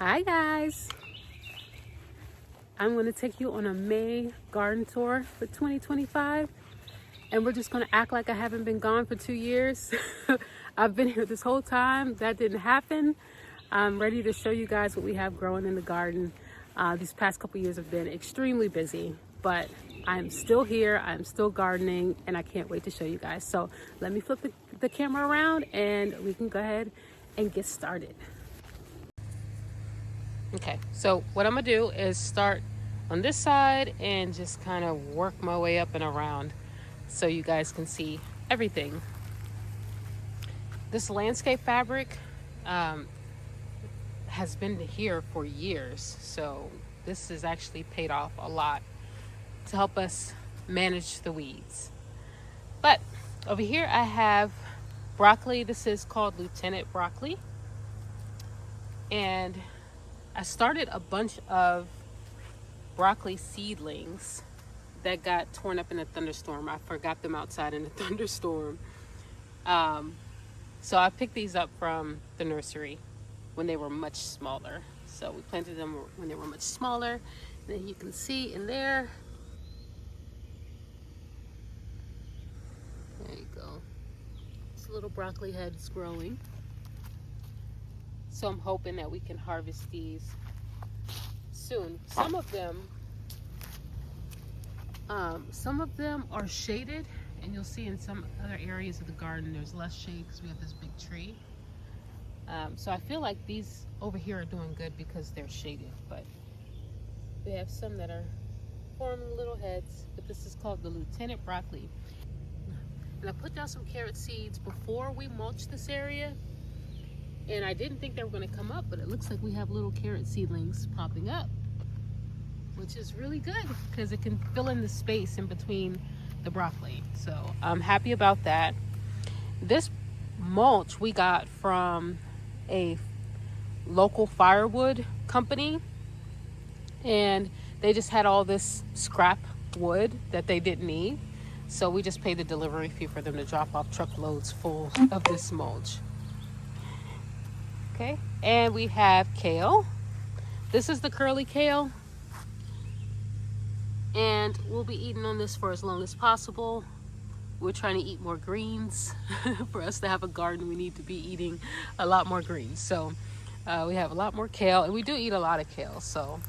Hi guys, I'm going to take you on a May garden tour for 2025, and we're just going to act like I haven't been gone for 2 years. I've been here this whole time. That didn't happen. I'm ready to show you guys what we have growing in the garden. These past couple years have been extremely busy, but I'm still here, I'm still gardening, and I can't wait to show you guys. So let me flip the camera around and we can go ahead and get started. Okay, so what I'm gonna do is start on this side and just kind of work my way up and around so you guys can see everything. This landscape fabric has been here for years, so this has actually paid off a lot to help us manage the weeds. But over here I have broccoli. This is called Lieutenant broccoli, and I started a bunch of broccoli seedlings that got torn up in a thunderstorm. I forgot them outside in a thunderstorm. So I picked these up from the nursery when they were much smaller. So we planted them when they were much smaller. And then you can see in there, there you go. This little broccoli head's growing. So I'm hoping that we can harvest these soon. Some of them are shaded, and you'll see in some other areas of the garden there's less shade because we have this big tree. So I feel like these over here are doing good because they're shaded, but we have some that are forming little heads, but this is called the Lieutenant broccoli. And I put down some carrot seeds before we mulched this area, and I didn't think they were going to come up, but it looks like we have little carrot seedlings popping up, which is really good because it can fill in the space in between the broccoli. So I'm happy about that. This mulch we got from a local firewood company, and they just had all this scrap wood that they didn't need. So we just paid the delivery fee for them to drop off truckloads full of this mulch. Okay, and we have kale. This is the curly kale, and we'll be eating on this for as long as possible. We're trying to eat more greens. For us to have a garden, we need to be eating a lot more greens. So we have a lot more kale, and we do eat a lot of kale, so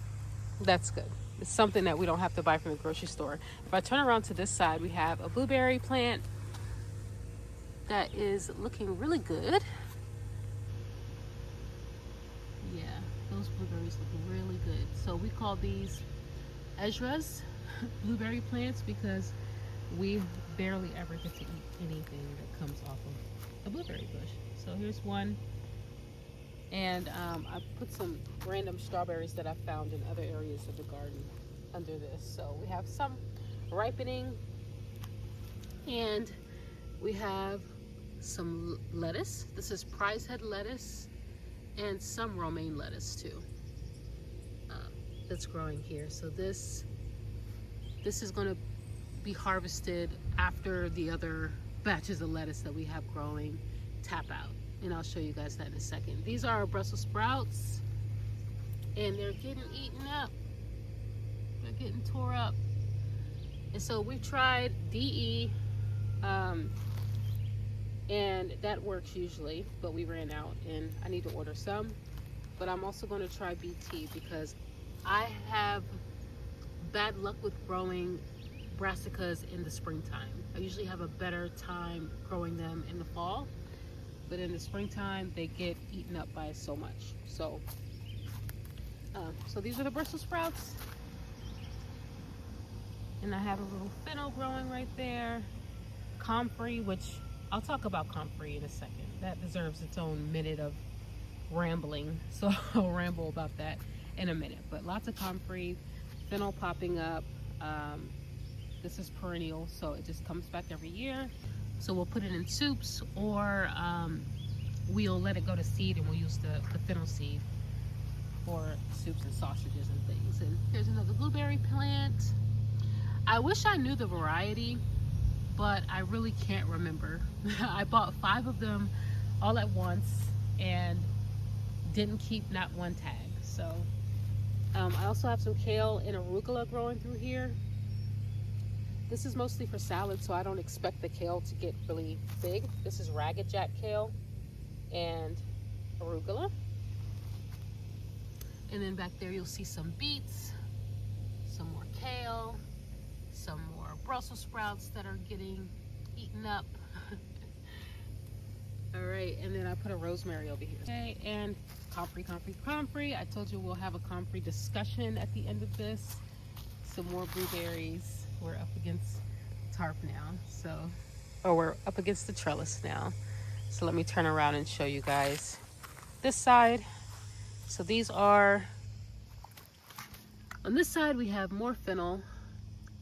that's good. It's something that we don't have to buy from the grocery store. If I turn around to this side, we have a blueberry plant that is looking really good. Yeah, those blueberries look really good. So we call these Ezra's blueberry plants because we barely ever get to eat anything that comes off of a blueberry bush. So here's one, and I put some random strawberries that I found in other areas of the garden under this. So we have some ripening, and we have some lettuce. This is prize head lettuce and some romaine lettuce too, that's growing here. So this is going to be harvested after the other batches of lettuce that we have growing tap out, and I'll show you guys that in a second. These are our Brussels sprouts, and they're getting eaten up. They're getting tore up. And so we tried DE, and that works usually, but we ran out and I need to order some. But I'm also going to try BT because I have bad luck with growing brassicas in the springtime. I usually have a better time growing them in the fall, but in the springtime they get eaten up by so much. So these are the Brussels sprouts, and I have a little fennel growing right there. Comfrey, which I'll talk about Comfrey in a second. That deserves its own minute of rambling, so I'll ramble about that in a minute. But lots of Comfrey, fennel popping up. This is perennial, so it just comes back every year. So we'll put it in soups, or we'll let it go to seed, and we'll use the fennel seed for soups and sausages and things. And here's another blueberry plant. I wish I knew the variety, but I really can't remember. I bought 5 of them all at once and didn't keep not one tag. So I also have some kale and arugula growing through here. This is mostly for salad, so I don't expect the kale to get really big. This is ragged jack kale and arugula. And then back there you'll see some beets, some more kale, some more Brussels sprouts that are getting eaten up. All right, and then I put a rosemary over here. Okay, and comfrey. I told you we'll have a comfrey discussion at the end of this. Some more blueberries. We're up against tarp now, we're up against the trellis now. So let me turn around and show you guys this side. So these are, on this side we have more fennel,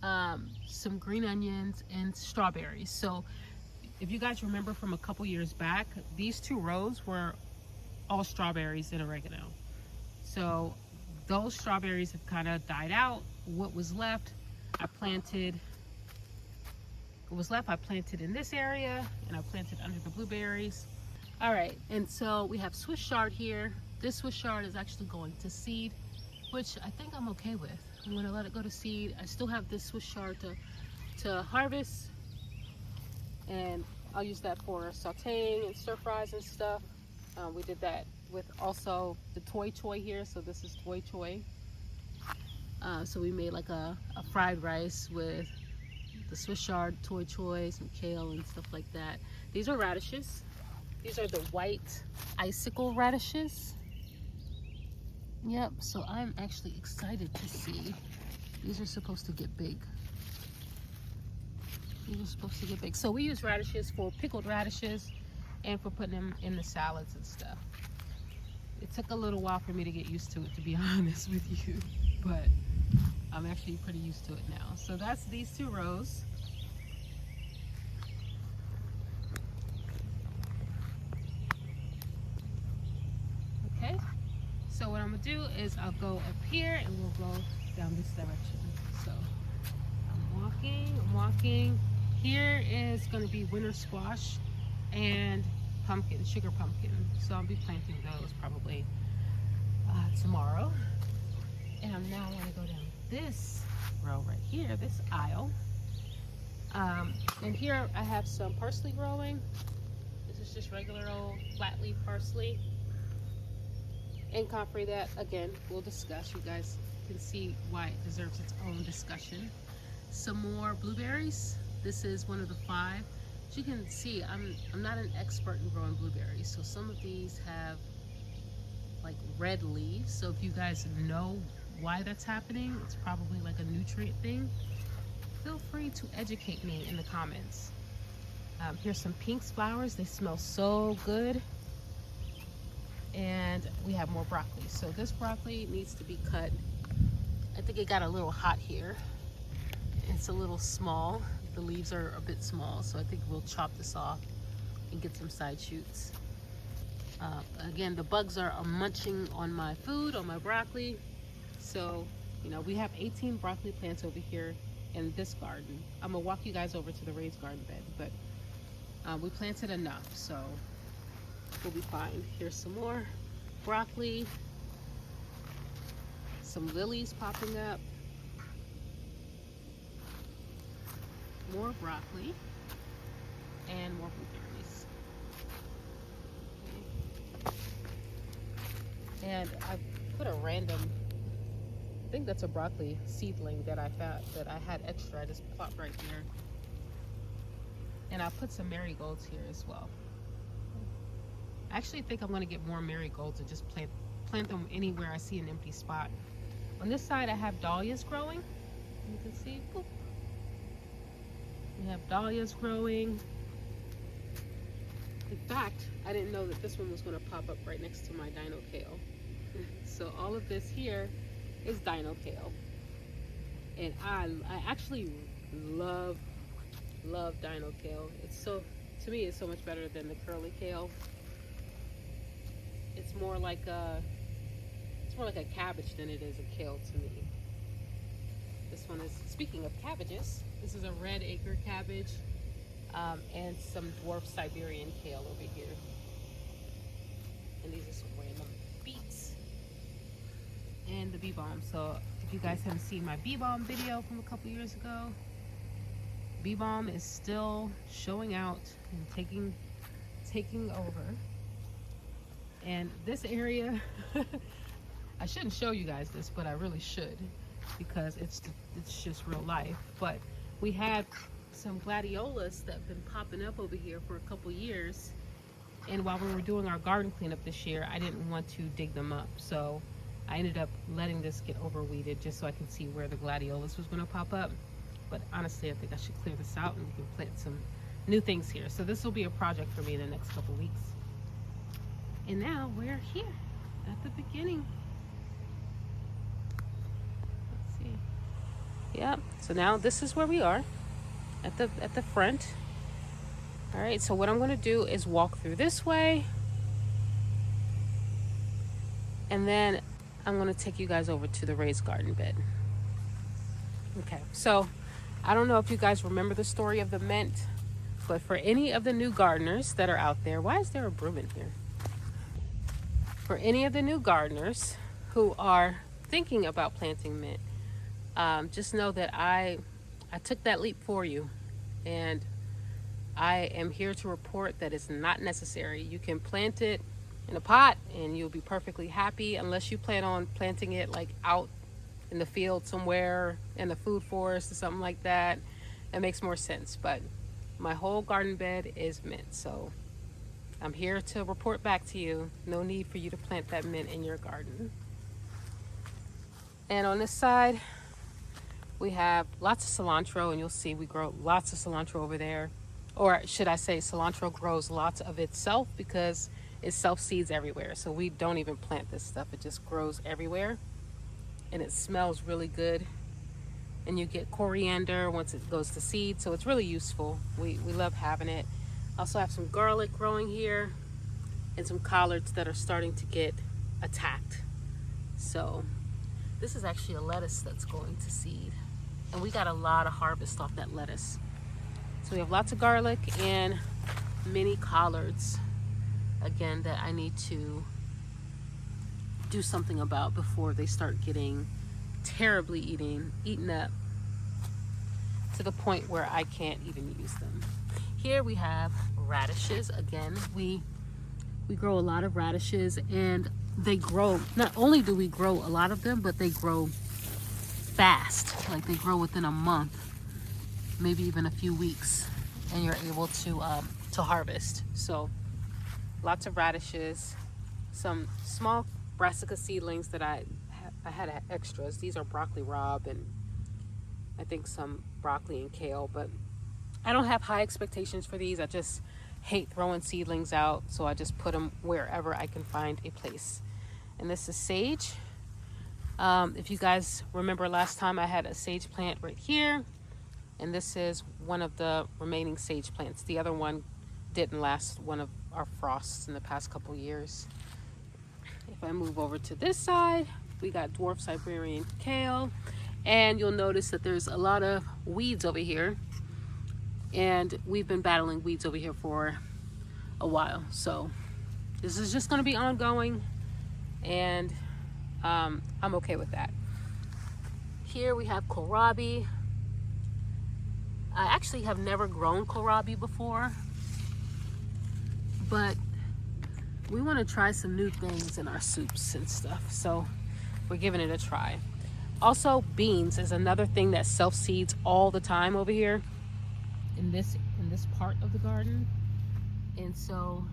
some green onions, and strawberries. So if you guys remember from a couple years back, these 2 rows were all strawberries and oregano. So those strawberries have kind of died out. What was left, I planted in this area, and I planted under the blueberries. All right, and so we have Swiss chard here. This Swiss chard is actually going to seed, which I think I'm okay with. I'm gonna let it go to seed. I still have this Swiss chard to harvest, and I'll use that for sauteing and stir fries and stuff. We did that with also the toy choy here, so this is toy choy. So we made like a fried rice with the Swiss chard, toy choy, some kale and stuff like that. These are radishes. These are the white icicle radishes. Yep, so I'm actually excited to see. These are supposed to get big. So we use radishes for pickled radishes and for putting them in the salads and stuff. It took a little while for me to get used to it, to be honest with you, but I'm actually pretty used to it now. So that's these 2 rows. Okay, so what I'm gonna do is I'll go up here and we'll go down this direction. So I'm walking. Here is gonna be winter squash and pumpkin, sugar pumpkin. So I'll be planting those probably tomorrow. And I'm now gonna go down this row right here, this aisle. And here I have some parsley growing. This is just regular old flat leaf parsley. And comfrey, that again we'll discuss. You guys can see why it deserves its own discussion. Some more blueberries. This is one of the 5. As you can see, I'm not an expert in growing blueberries, so some of these have like red leaves. So if you guys know why that's happening, it's probably like a nutrient thing. Feel free to educate me in the comments. Here's some pink flowers. They smell so good. And we have more broccoli. So this broccoli needs to be cut. I think it got a little hot here. It's a little small. The leaves are a bit small, so I think we'll chop this off and get some side shoots. Again, the bugs are munching on my food, on my broccoli. So, you know, we have 18 broccoli plants over here in this garden. I'm gonna walk you guys over to the raised garden bed, but we planted enough, so we'll be fine. Here's some more broccoli, some lilies popping up, more broccoli, and more blueberries. Okay. And I put a random, I think that's a broccoli seedling that I found, that I had extra. I just plopped right here. And I put some marigolds here as well. I actually think I'm going to get more marigolds and just plant them anywhere I see an empty spot. On this side I have dahlias growing. You can see, boop. We have dahlias growing. In fact, I didn't know that this one was going to pop up right next to my dino kale. So all of this here is dino kale. And I actually love dino kale. It's so, to me, it's so much better than the curly kale. It's more like a cabbage than it is a kale to me. This one is, speaking of cabbages, this is a red acre cabbage and some dwarf Siberian kale over here. And these are some random beets. in the bee balm. So if you guys haven't seen my bee balm video from a couple years ago, bee balm is still showing out and taking over. And this area, I shouldn't show you guys this, but I really should, because it's just real life. But we had some gladiolas that have been popping up over here for a couple years, and while we were doing our garden cleanup this year, I didn't want to dig them up, so I ended up letting this get overweeded just so I can see where the gladiolas was going to pop up. But honestly, I think I should clear this out and we can plant some new things here. So this will be a project for me in the next couple weeks. And now we're here at the beginning. Let's see. Yep. So now this is where we are at the front. All right. So what I'm going to do is walk through this way, and then I'm going to take you guys over to the raised garden bed. Okay. So I don't know if you guys remember the story of the mint, but for any of the new gardeners that are out there, why is there a broom in here? For any of the new gardeners who are thinking about planting mint, just know that I took that leap for you, and I am here to report that it's not necessary. You can plant it in a pot and you'll be perfectly happy, unless you plan on planting it like out in the field somewhere in the food forest or something like that. That makes more sense. But my whole garden bed is mint, so I'm here to report back to you. No need for you to plant that mint in your garden. And on this side, we have lots of cilantro, and you'll see we grow lots of cilantro over there. Or should I say, cilantro grows lots of itself because it self-seeds everywhere. So we don't even plant this stuff. It just grows everywhere. And it smells really good. And you get coriander once it goes to seed. So it's really useful. We love having it. I also have some garlic growing here and some collards that are starting to get attacked. So this is actually a lettuce that's going to seed. And we got a lot of harvest off that lettuce. So we have lots of garlic and many collards, again, that I need to do something about before they start getting terribly eaten up to the point where I can't even use them. Here we have radishes. Again, we grow a lot of radishes, and they grow, not only do we grow a lot of them, but they grow fast. Like they grow within a month, maybe even a few weeks, and you're able to harvest. So lots of radishes, some small brassica seedlings that I had extras. These are broccoli rabe and I think some broccoli and kale, but I don't have high expectations for these. I just hate throwing seedlings out, so I just put them wherever I can find a place. And this is sage. If you guys remember last time, I had a sage plant right here, and this is one of the remaining sage plants. The other one didn't last one of our frosts in the past couple years. If I move over to this side, we got dwarf Siberian kale, and you'll notice that there's a lot of weeds over here, and we've been battling weeds over here for a while. So this is just going to be ongoing, and I'm okay with that. Here we have kohlrabi. I actually have never grown kohlrabi before, but we want to try some new things in our soups and stuff, so we're giving it a try. Also, beans is another thing that self-seeds all the time over here in this part of the garden. And so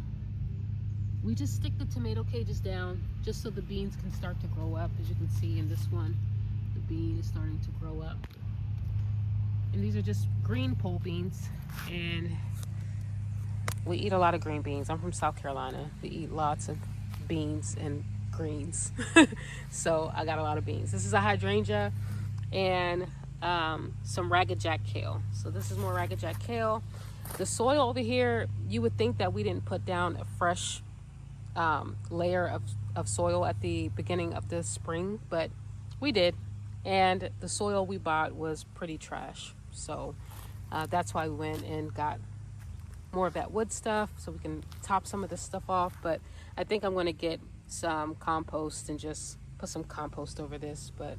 we just stick the tomato cages down just so the beans can start to grow up. As you can see in this one, the bean is starting to grow up. And these are just green pole beans, and we eat a lot of green beans. I'm from South Carolina. We eat lots of beans and greens. So I got a lot of beans. This is a hydrangea and some ragged jack kale. So this is more ragged jack kale. The soil over here, you would think that we didn't put down a fresh layer of soil at the beginning of the spring, but we did. And the soil we bought was pretty trash. So that's why we went and got more of that wood stuff so we can top some of this stuff off. But I think I'm going to get some compost and just put some compost over this. But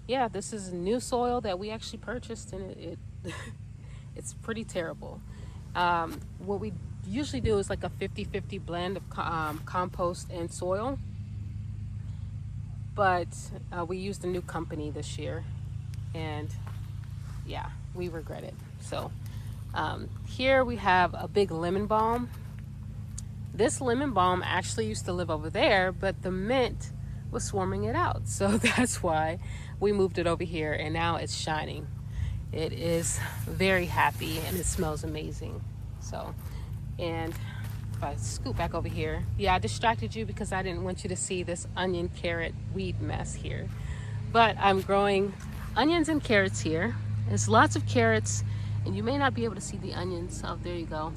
yeah, this is new soil that we actually purchased, and it it's pretty terrible. What we usually do is like a 50-50 blend of compost and soil, but we used a new company this year, and yeah, we regret it. So here we have a big lemon balm. This lemon balm actually used to live over there, but the mint was swarming it out. So that's why we moved it over here, and now it's shining. It is very happy and it smells amazing. So, and if I scoot back over here, yeah, I distracted you because I didn't want you to see this onion carrot weed mess here. But I'm growing onions and carrots here. There's lots of carrots, and you may not be able to see the onions. Oh, there you go.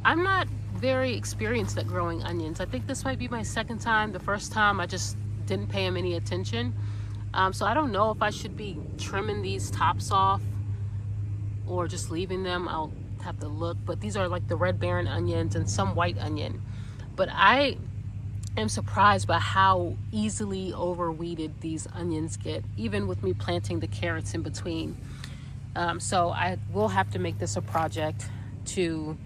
I'm not very experienced at growing onions. I think this might be my second time. The first time I just didn't pay them any attention. So I don't know if I should be trimming these tops off or just leaving them. I'll have to look. But these are like the red baron onions and some white onion. But I am surprised by how easily overweeded these onions get, even with me planting the carrots in between. So I will have to make this a project to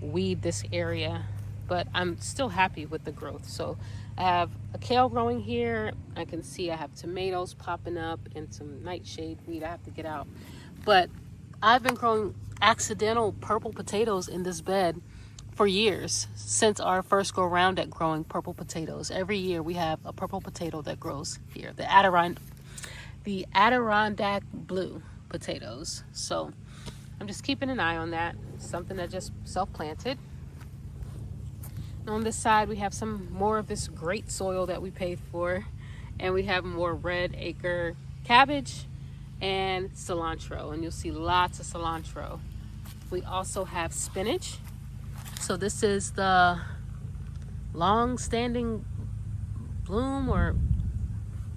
weed this area, but I'm still happy with the growth. So I have a kale growing here. I can see I have tomatoes popping up and some nightshade weed I have to get out. But I've been growing accidental purple potatoes in this bed for years, since our first go around at growing purple potatoes. Every year we have a purple potato that grows here, the Adirondack blue potatoes. So I'm just keeping an eye on that. Something that just self-planted. On this side we have some more of this great soil that we paid for, and we have more red acre cabbage and cilantro, and you'll see lots of cilantro. We also have spinach. So this is the long-standing bloom, or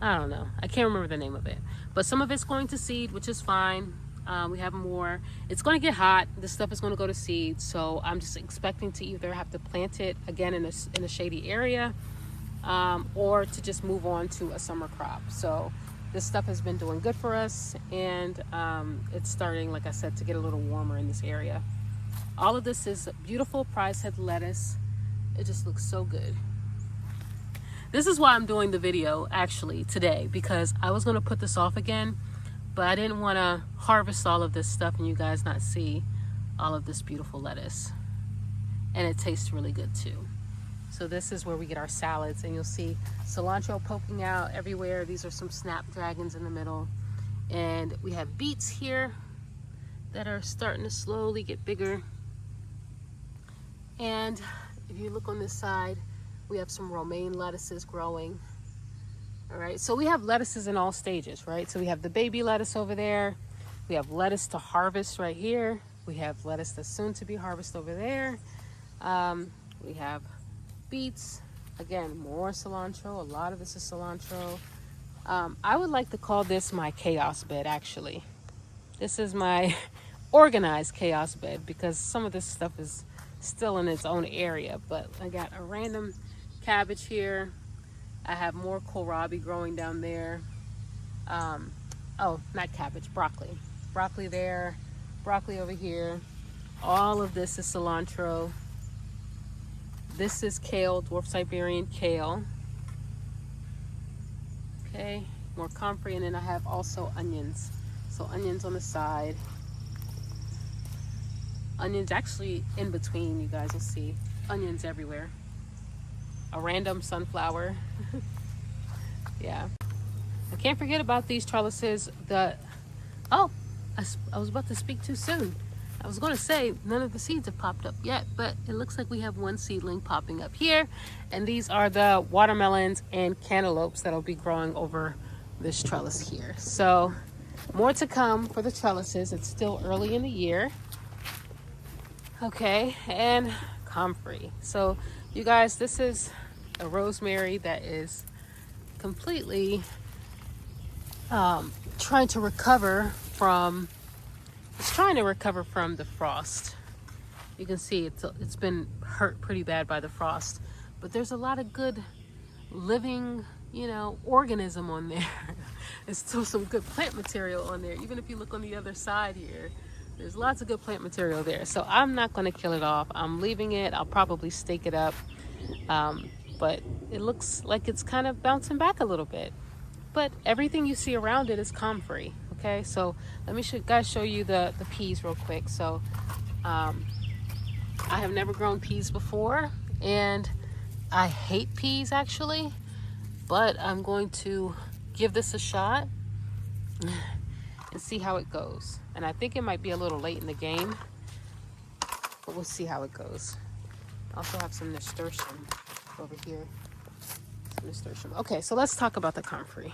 I don't know, I can't remember the name of it, but some of it's going to seed, which is fine. We have more. It's going to get hot. This stuff is going to go to seed, so I'm just expecting to either have to plant it again in a shady area, or to just move on to a summer crop. So this stuff has been doing good for us, and it's starting, like I said, to get a little warmer in this area. All of this is beautiful prize head lettuce. It just looks so good. This is why I'm doing the video actually today, because I was going to put this off again, but I didn't want to harvest all of this stuff and you guys not see all of this beautiful lettuce. And it tastes really good too. So this is where we get our salads, and you'll see cilantro poking out everywhere. These are some snapdragons in the middle. And we have beets here that are starting to slowly get bigger. And if you look on this side, we have some romaine lettuces growing. All right, so we have lettuces in all stages, right? So we have the baby lettuce over there. We have lettuce to harvest right here. We have lettuce that's soon to be harvested over there. We have beets. Again, more cilantro. A lot of this is cilantro. I would like to call this my chaos bed, actually. This is my organized chaos bed, because some of this stuff is still in its own area. But I got a random cabbage here. I have more kohlrabi growing down there. Oh, not cabbage, broccoli. Broccoli there, broccoli over here. All of this is cilantro. This is kale, dwarf Siberian kale. Okay, more comfrey, and then I have also onions. So onions on the side. Onions actually in between, you guys will see onions everywhere. A random sunflower. Yeah. I can't forget about these trellises. I was about to speak too soon. I was going to say none of the seeds have popped up yet, but it looks like we have one seedling popping up here. And these are the watermelons and cantaloupes that'll be growing over this trellis here. So more to come for the trellises. It's still early in the year. Okay, and comfrey. So you guys, this is a rosemary that is completely trying to recover from the frost. You can see it's been hurt pretty bad by the frost, but there's a lot of good living organism on there. There's still some good plant material on there. Even if you look on the other side here, there's lots of good plant material there. So I'm not going to kill it off. I'm leaving it. I'll probably stake it up. Um, but it looks like it's kind of bouncing back a little bit. But everything you see around it is comfrey. Okay, so let me guys show you the peas real quick. So I have never grown peas before, and I hate peas actually, but I'm going to give this a shot and see how it goes. And I think it might be a little late in the game, but we'll see how it goes. I also have some nasturtium over here. Some nasturtium. Okay, so let's talk about the comfrey.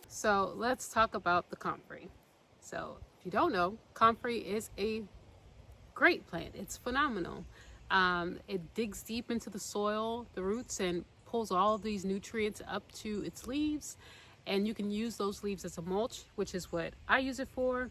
So let's talk about the comfrey. So if you don't know, comfrey is a great plant. It's phenomenal. It digs deep into the soil, the roots, and pulls all of these nutrients up to its leaves. And you can use those leaves as a mulch, which is what I use it for.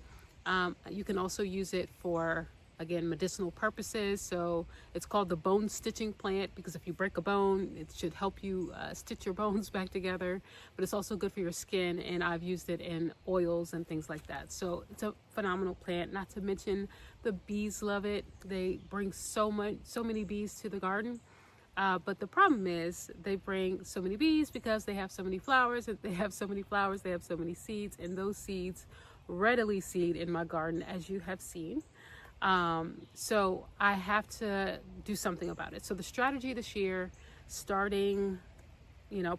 You can also use it for, again, medicinal purposes. So it's called the bone stitching plant because if you break a bone, it should help you stitch your bones back together. But it's also good for your skin, and I've used it in oils and things like that. So it's a phenomenal plant. Not to mention the bees love it. They bring so many bees to the garden. But the problem is they bring so many bees because they have so many flowers, and they have so many flowers, they have so many seeds, and those seeds readily seed in my garden, as you have seen. So I have to do something about it. So the strategy this year, starting,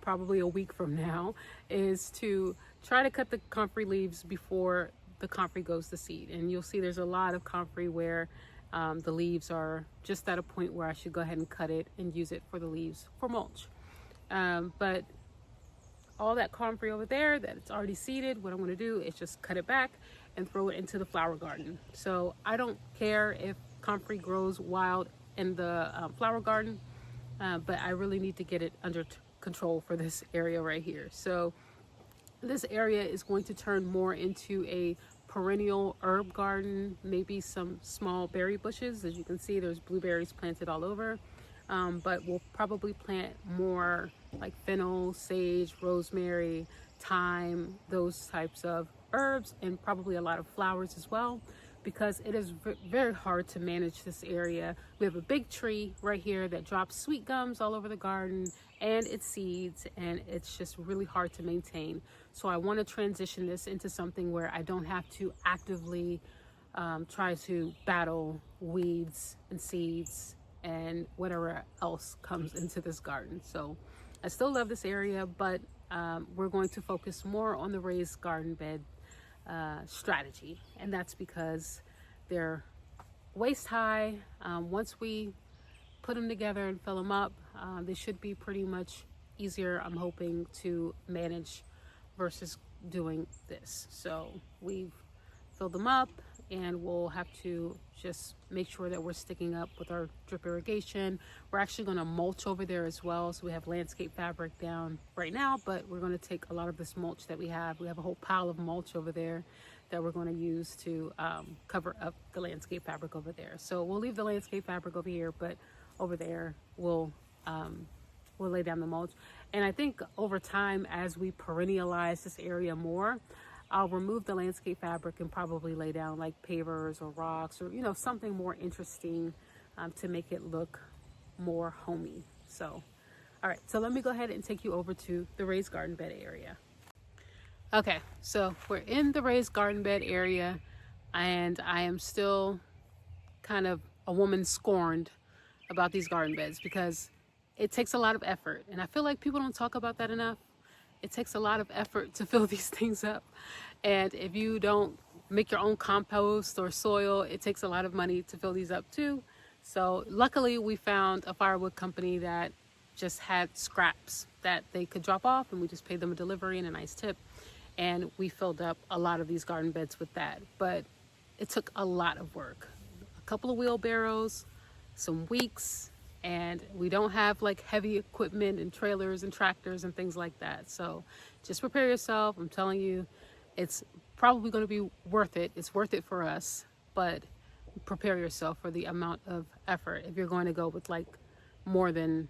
probably a week from now, is to try to cut the comfrey leaves before the comfrey goes to seed. And you'll see there's a lot of comfrey where the leaves are just at a point where I should go ahead and cut it and use it for the leaves for mulch. But all that comfrey over there that it's already seeded, what I'm going to do is just cut it back and throw it into the flower garden. So I don't care if comfrey grows wild in the flower garden, but I really need to get it under control for this area right here. So this area is going to turn more into a perennial herb garden, maybe some small berry bushes. As you can see, there's blueberries planted all over. But we'll probably plant more like fennel, sage, rosemary, thyme, those types of herbs, and probably a lot of flowers as well, because it is very hard to manage this area. We have a big tree right here that drops sweet gums all over the garden and its seeds, and it's just really hard to maintain. So I want to transition this into something where I don't have to actively try to battle weeds and seeds and whatever else comes into this garden. So I still love this area, but we're going to focus more on the raised garden bed strategy, and that's because they're waist high. Once we put them together and fill them up, they should be pretty much easier, I'm hoping, to manage versus doing this. So we've filled them up, and we'll have to just make sure that we're sticking up with our drip irrigation. We're actually going to mulch over there as well. So we have landscape fabric down right now, but we're going to take a lot of this mulch that we have. We have a whole pile of mulch over there that we're going to use to cover up the landscape fabric over there. So we'll leave the landscape fabric over here, but over there we'll lay down the mulch. And I think over time, as we perennialize this area more, I'll remove the landscape fabric and probably lay down like pavers or rocks or, something more interesting to make it look more homey. So, all right, so let me go ahead and take you over to the raised garden bed area. Okay, so we're in the raised garden bed area, and I am still kind of a woman scorned about these garden beds because it takes a lot of effort. And I feel like people don't talk about that enough. It takes a lot of effort to fill these things up. And if you don't make your own compost or soil, it takes a lot of money to fill these up too. So luckily we found a firewood company that just had scraps that they could drop off, and we just paid them a delivery and a nice tip. And we filled up a lot of these garden beds with that. But it took a lot of work. A couple of wheelbarrows, some weeks, and we don't have like heavy equipment and trailers and tractors and things like that. So just prepare yourself. I'm telling you, it's probably going to be worth it. It's worth it for us, but prepare yourself for the amount of effort if you're going to go with like more than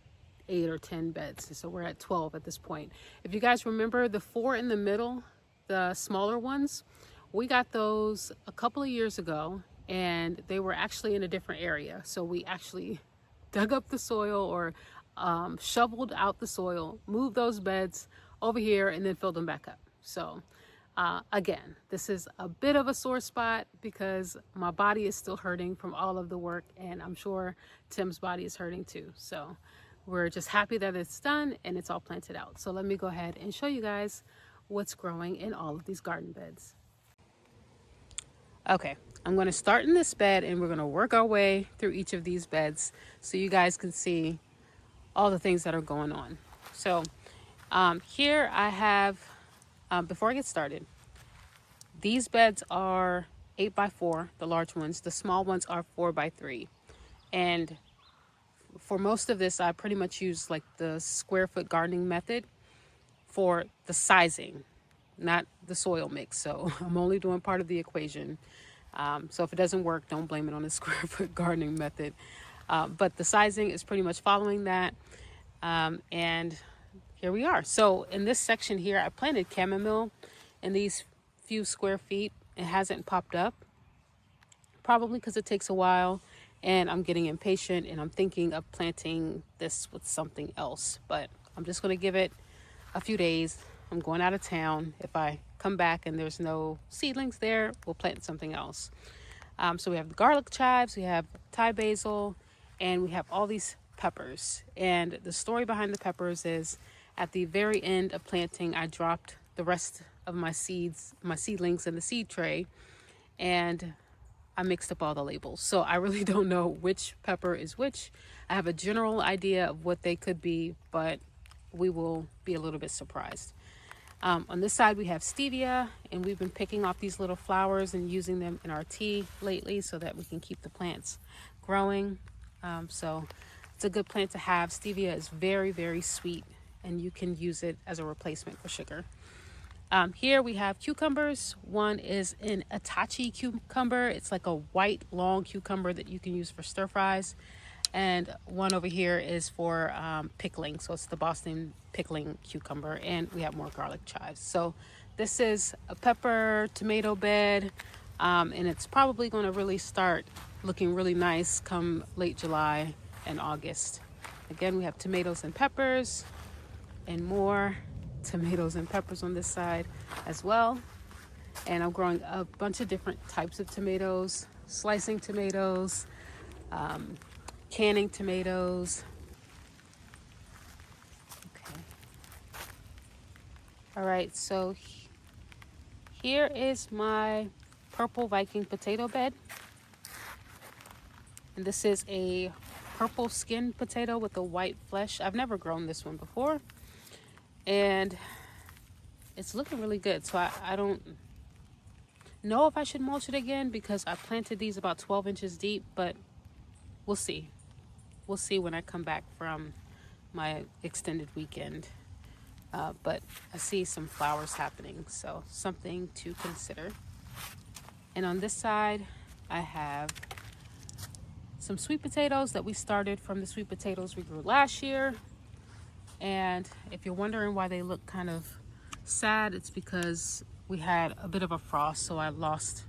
8 or 10 beds. So we're at 12 at this point. If you guys remember the 4 in the middle, the smaller ones, we got those a couple of years ago, and they were actually in a different area. So we actually dug up the soil, or shoveled out the soil, moved those beds over here, and then filled them back up. So again, this is a bit of a sore spot because my body is still hurting from all of the work, and I'm sure Tim's body is hurting too. So we're just happy that it's done and it's all planted out. So let me go ahead and show you guys what's growing in all of these garden beds. Okay, I'm going to start in this bed, and we're going to work our way through each of these beds so you guys can see all the things that are going on. So here I have, before I get started, these beds are 8x4, the large ones. The small ones are 4x3. And for most of this, I pretty much use like the square foot gardening method for the sizing, not the soil mix. So I'm only doing part of the equation. So if it doesn't work, don't blame it on the square foot gardening method. But the sizing is pretty much following that. And here we are. So in this section here, I planted chamomile in these few square feet. It hasn't popped up, probably because it takes a while, and I'm getting impatient, and I'm thinking of planting this with something else. But I'm just going to give it a few days. I'm going out of town. If I come back and there's no seedlings there, we'll plant something else. So we have the garlic chives, we have Thai basil, and we have all these peppers. And the story behind the peppers is at the very end of planting, I dropped the rest of my seeds, my seedlings, in the seed tray, and I mixed up all the labels. So I really don't know which pepper is which. I have a general idea of what they could be, but we will be a little bit surprised. On this side, we have stevia, and we've been picking off these little flowers and using them in our tea lately so that we can keep the plants growing. So it's a good plant to have. Stevia is very, very sweet, and you can use it as a replacement for sugar. Here we have cucumbers. One is an Itachi cucumber. It's like a white, long cucumber that you can use for stir fries. And one over here is for pickling. So it's the Boston pickling cucumber. And we have more garlic chives. So this is a pepper tomato bed. And it's probably going to really start looking really nice come late July and August. Again, we have tomatoes and peppers, and more tomatoes and peppers on this side as well. And I'm growing a bunch of different types of tomatoes, slicing tomatoes, canning tomatoes. Okay. All right, so here is my purple Viking potato bed. And this is a purple skin potato with a white flesh. I've never grown this one before, and it's looking really good. So I don't know if I should mulch it again because I planted these about 12 inches deep, but we'll see. We'll see when I come back from my extended weekend. But I see some flowers happening, so something to consider. And on this side, I have some sweet potatoes that we started from the sweet potatoes we grew last year. And if you're wondering why they look kind of sad, it's because we had a bit of a frost, so I lost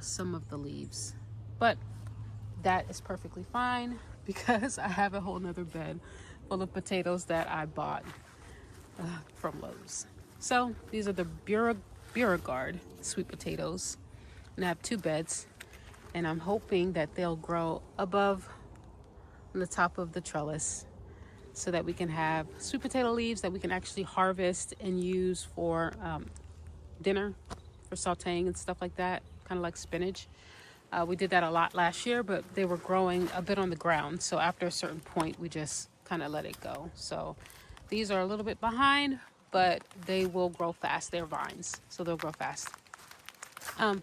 some of the leaves. But that is perfectly fine because I have a whole nother bed full of potatoes that I bought from Lowe's. So these are the Beauregard sweet potatoes. And I have 2 beds. And I'm hoping that they'll grow above the top of the trellis so that we can have sweet potato leaves that we can actually harvest and use for dinner, for sauteing and stuff like that, kind of like spinach. We did that a lot last year, but they were growing a bit on the ground. So after a certain point, we just kind of let it go. So these are a little bit behind, but they will grow fast. They're vines, so they'll grow fast. And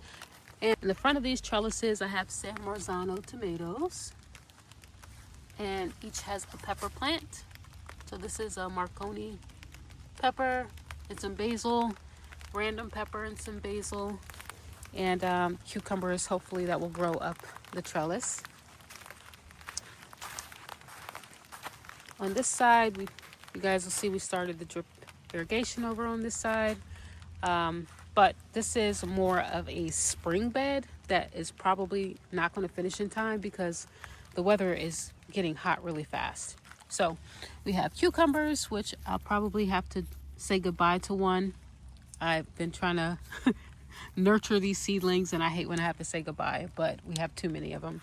in the front of these trellises, I have San Marzano tomatoes, and each has a pepper plant. So this is a Marconi pepper and some basil, random pepper and some basil, and cucumbers, hopefully that will grow up the trellis. On this side, you guys will see we started the drip irrigation over on this side. But this is more of a spring bed that is probably not going to finish in time because the weather is getting hot really fast. So we have cucumbers, which I'll probably have to say goodbye to one. I've been trying to nurture these seedlings, and I hate when I have to say goodbye, but we have too many of them.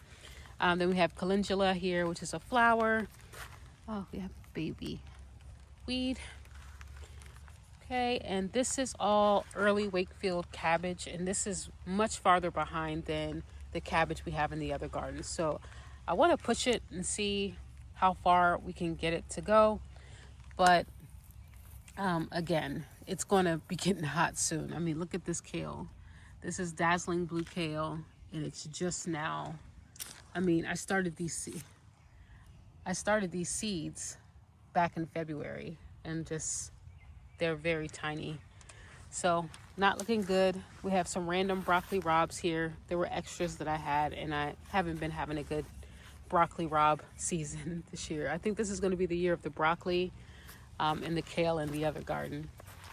Then we have calendula here, which is a flower. Oh, we have baby weed. Okay, and this is all early Wakefield cabbage, and this is much farther behind than the cabbage we have in the other gardens. So I want to push it and see how far we can get it to go. But again, it's going to be getting hot soon. I mean, look at this kale. This is dazzling blue kale, and it's just now. I mean, I started these seeds back in February, and just they're very tiny. So not looking good. We have some random broccoli robs here. There were extras that I had, and I haven't been having a good broccoli rob season this year. I think this is going to be the year of the broccoli and the kale in the other garden.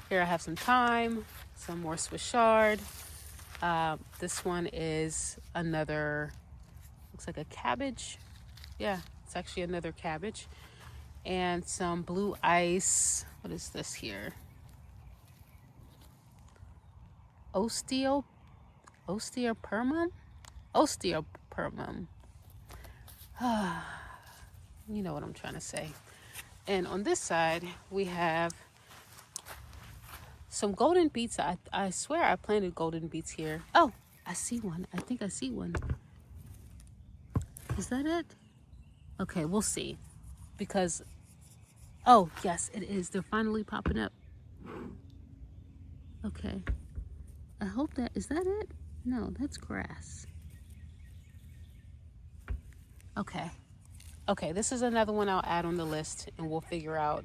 Here I have some thyme, some more Swiss chard. This one is another, looks like a cabbage. Yeah, it's actually another cabbage. And some blue ice. What is this here? Osteopermum? Osteopermum. You know what I'm trying to say. And on this side, we have some golden beets. I swear I planted golden beets here. Oh, I see one. I think I see one. Is that it? Okay, we'll see. Because, oh, yes, it is. They're finally popping up. Okay. I hope that, is that it? No, that's grass. Okay. Okay, this is another one I'll add on the list, and we'll figure out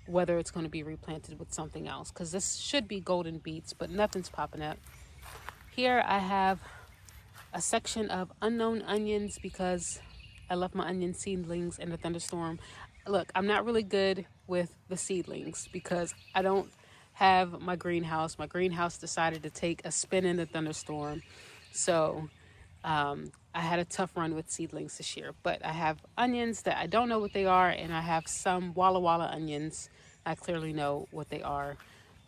whether it's going to be replanted with something else, because this should be golden beets, but nothing's popping up. Here I have a section of unknown onions because I left my onion seedlings in a thunderstorm. Look, I'm not really good with the seedlings because I don't have my greenhouse. My greenhouse decided to take a spin in the thunderstorm. So I had a tough run with seedlings this year. But I have onions that I don't know what they are, and I have some Walla Walla onions. I clearly know what they are.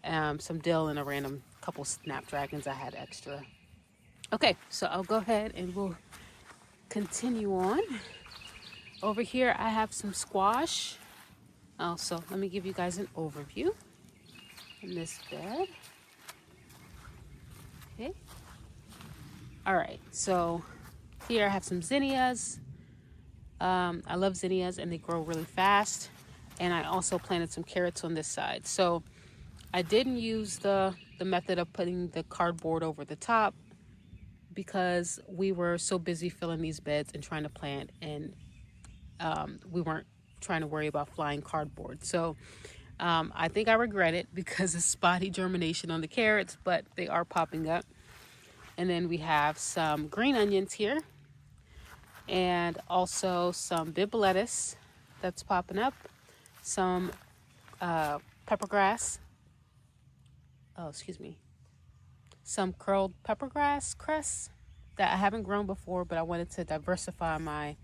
Some dill and a random couple snapdragons I had extra. Okay, so I'll go ahead and we'll continue on. Over here I have some squash. Also, let me give you guys an overview in this bed. Okay. All right, so here I have some zinnias. I love zinnias and they grow really fast. And I also planted some carrots on this side. So I didn't use the method of putting the cardboard over the top because we were so busy filling these beds and trying to plant, and we weren't trying to worry about flying cardboard. So I think I regret it because of spotty germination on the carrots, but they are popping up. And then we have some green onions here, and also some bib lettuce that's popping up, some pepper grass. Oh, excuse me. Some curled pepper grass cress that I haven't grown before, but I wanted to diversify my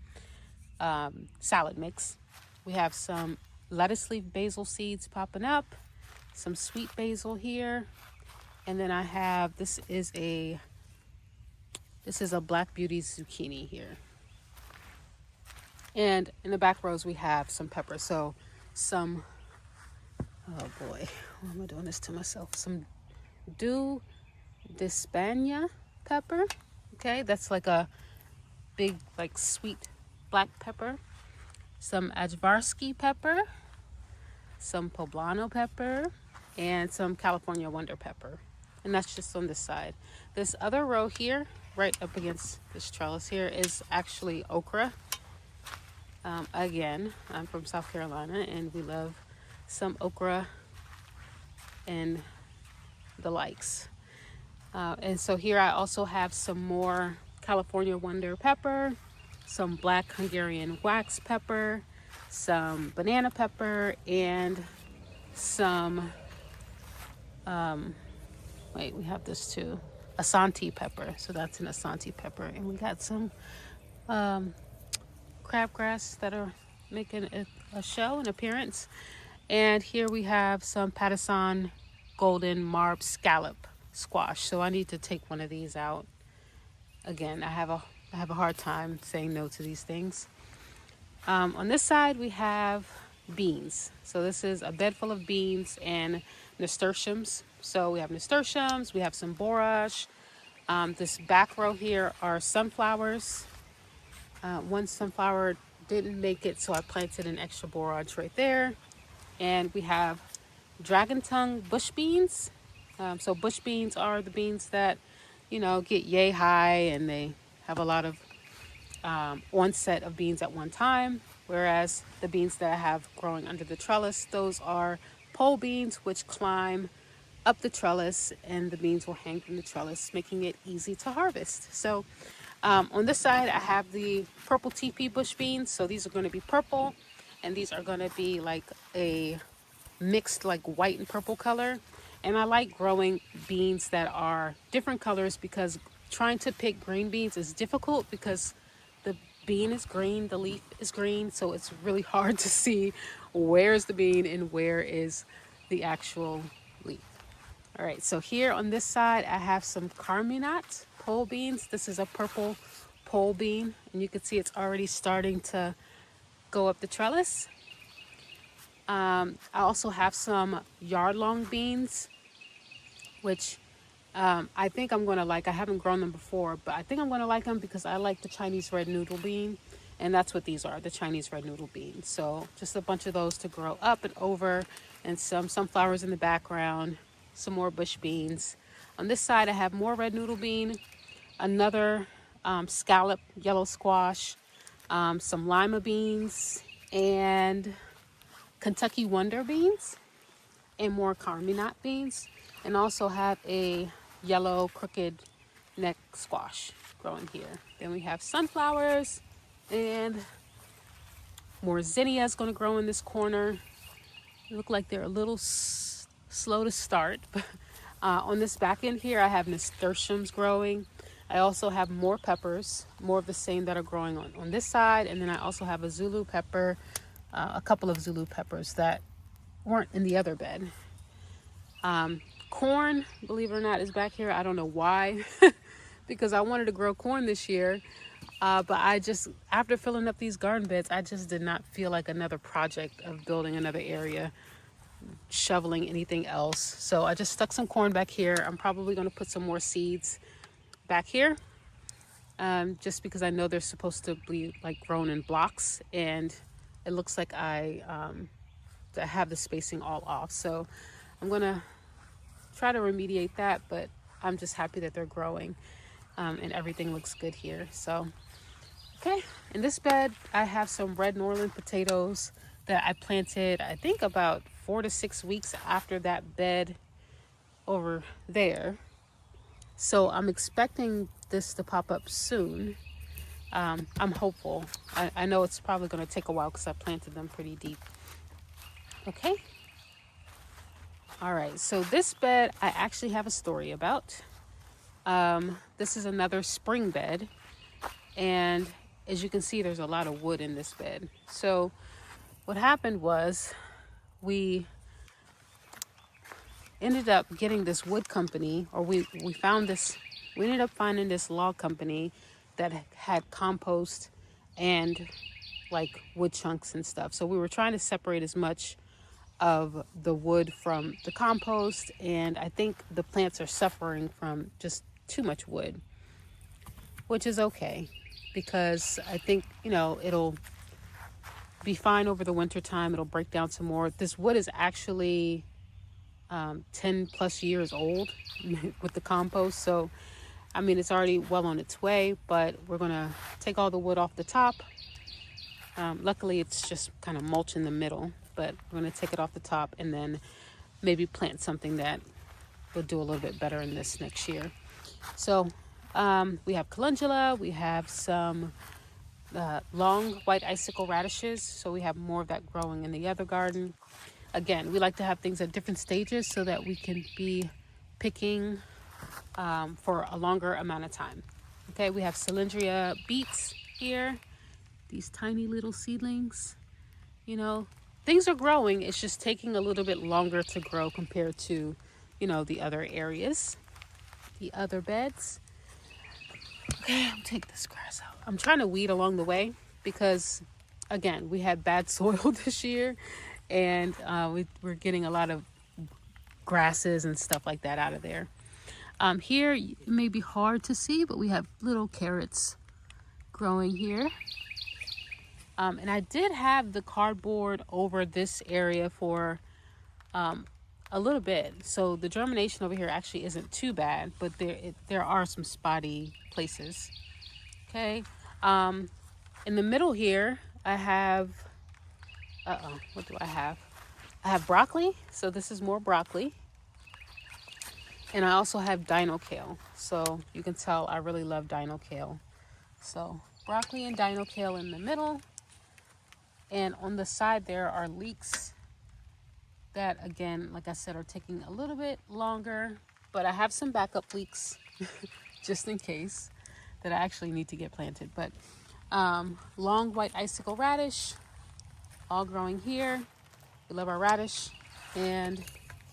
salad mix. We have some lettuce leaf basil seeds popping up, some sweet basil here. And then I have, this is a Black Beauty zucchini here. And in the back rows, we have some pepper. So some, oh boy, why am I doing this to myself? Some do d'Espagne pepper. Okay, that's like a big, like sweet black pepper. Some Ajvarski pepper, some poblano pepper, and some California Wonder pepper. And that's just on this side. This other row here, right up against this trellis here, is actually okra. Again, I'm from South Carolina, and we love some okra and the likes. And so here I also have some more California Wonder pepper, some black Hungarian wax pepper, some banana pepper, and some, we have this too, Asante pepper. So that's an Asante pepper. And we got some crabgrass that are making a show, an appearance. And here we have some Patterson golden marb scallop squash. So I need to take one of these out. Again, I have a hard time saying no to these things. On this side we have beans. So this is a bed full of beans and nasturtiums. So we have nasturtiums, we have some borage. This back row here are sunflowers. One sunflower didn't make it, so I planted an extra borage right there. And we have dragon tongue bush beans. So bush beans are the beans that, get yay high, and they have a lot of onset of beans at one time. Whereas the beans that I have growing under the trellis, those are pole beans, which climb up the trellis, and the beans will hang from the trellis, making it easy to harvest. So on this side, I have the purple TP bush beans. So these are going to be purple, and these are going to be like a mixed like white and purple color. And I like growing beans that are different colors, because trying to pick green beans is difficult because the bean is green, the leaf is green. So it's really hard to see where's the bean and where is the actual leaf. All right, so here on this side, I have some Carminat pole beans. This is a purple pole bean, and you can see it's already starting to go up the trellis. I also have some yard-long beans, which I think I'm going to like. I haven't grown them before, but I think I'm going to like them because I like the Chinese red noodle bean, and that's what these are, the Chinese red noodle beans. So just a bunch of those to grow up and over, and some sunflowers in the background, some more bush beans. On this side, I have more red noodle bean, another scallop yellow squash, some lima beans, and Kentucky Wonder beans, and more Carminat beans, and also have a yellow crooked neck squash growing here. Then we have sunflowers, and more zinnias going to grow in this corner. They look like they're a little slow to start. On this back end here, I have nasturtiums growing. I also have more peppers, more of the same that are growing on this side. And then I also have a Zulu pepper, a couple of Zulu peppers that weren't in the other bed. Corn, believe it or not, is back here. I don't know why, because I wanted to grow corn this year. But I just, after filling up these garden beds, I just did not feel like another project of building another area, shoveling anything else. So I just stuck some corn back here. I'm probably going to put some more seeds back here, just because I know they're supposed to be like grown in blocks, and it looks like I have the spacing all off. So I'm going to try to remediate that, but I'm just happy that they're growing, and everything looks good here. So, okay, in this bed, I have some red Norland potatoes that I planted, I think about 4 to 6 weeks after that bed over there. So I'm expecting this to pop up soon. I'm hopeful. I know it's probably going to take a while because I planted them pretty deep. Okay. All right. So this bed, I actually have a story about. This is another spring bed. And as you can see, there's a lot of wood in this bed. So what happened was we ended up getting this wood company, or we found this, we ended up finding this log company that had compost and like wood chunks and stuff. So we were trying to separate as much of the wood from the compost, and I think the plants are suffering from just too much wood, which is okay because I think, you know, it'll be fine over the winter time. It'll break down some more. This wood is actually 10 plus years old with the compost. So, I mean, it's already well on its way, but we're going to take all the wood off the top. Luckily, it's just kind of mulch in the middle, but we're going to take it off the top and then maybe plant something that will do a little bit better in this next year. So we have calendula, we have some long white icicle radishes. So we have more of that growing in the other garden. Again, we like to have things at different stages so that we can be picking for a longer amount of time. Okay, we have cylindria beets here. These tiny little seedlings, you know, things are growing. It's just taking a little bit longer to grow compared to, you know, the other areas, the other beds. Okay, I'll take this grass out. I'm trying to weed along the way because, again, we had bad soil this year, and we're getting a lot of grasses and stuff like that out of there. Here, it may be hard to see, but we have little carrots growing here. And I did have the cardboard over this area for a little bit. So the germination over here actually isn't too bad, but there are some spotty places. Okay. In the middle here, I have, what do I have? I have broccoli. So this is more broccoli. And I also have dino kale. So you can tell I really love dino kale. So broccoli and dino kale in the middle. And on the side there are leeks that, again, like I said, are taking a little bit longer, but I have some backup leeks just in case that I actually need to get planted. But long white icicle radish, all growing here. We love our radish. And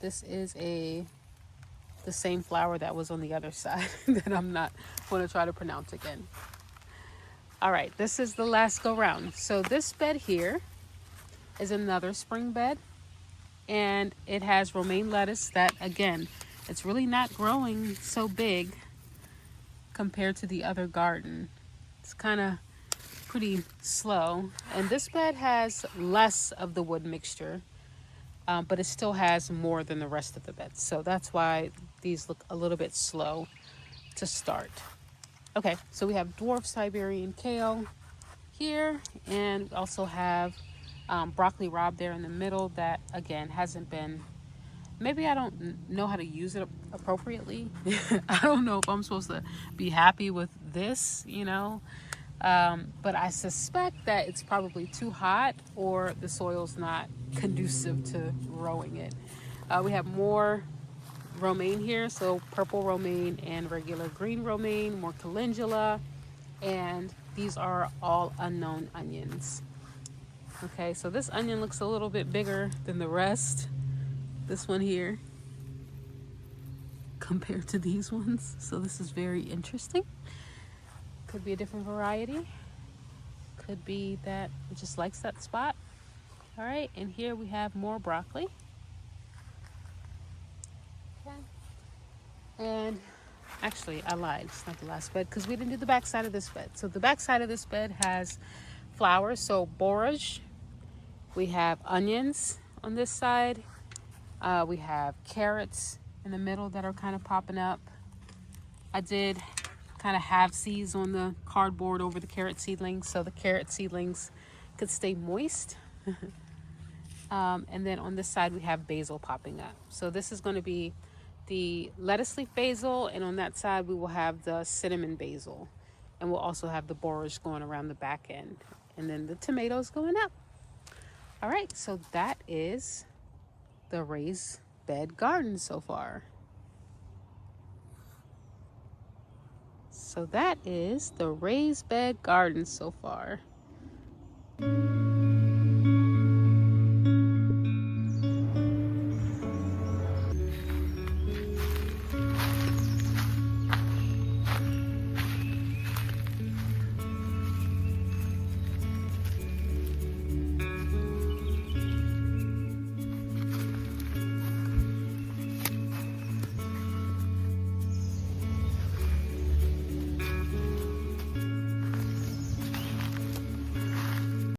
this is the same flower that was on the other side that I'm not going to try to pronounce again. All right, this is the last go round. So this bed here is another spring bed, and it has romaine lettuce that, again, it's really not growing so big compared to the other garden. It's kind of pretty slow. And this bed has less of the wood mixture, but it still has more than the rest of the beds. So that's why these look a little bit slow to start. Okay, so we have dwarf Siberian kale here, and we also have broccoli rabe there in the middle that, again, hasn't been, maybe I don't know how to use it appropriately. I don't know if I'm supposed to be happy with this, you know, but I suspect that it's probably too hot or the soil's not conducive to growing it. We have more romaine here, so purple romaine and regular green romaine, more calendula, and these are all unknown onions. Okay, so this onion looks a little bit bigger than the rest, this one here, compared to these ones, so this is very interesting. Could be a different variety, could be that it just likes that spot. All right, and here we have more broccoli. And actually, I lied. It's not the last bed because we didn't do the back side of this bed. So the back side of this bed has flowers. So borage. We have onions on this side. We have carrots in the middle that are kind of popping up. I did kind of have seeds on the cardboard over the carrot seedlings, so the carrot seedlings could stay moist. And then on this side, we have basil popping up. So this is going to be the lettuce leaf basil, and on that side we will have the cinnamon basil, and we'll also have the borage going around the back end, and then the tomatoes going up. All right, so that is the raised bed garden so far. So that is the raised bed garden so far.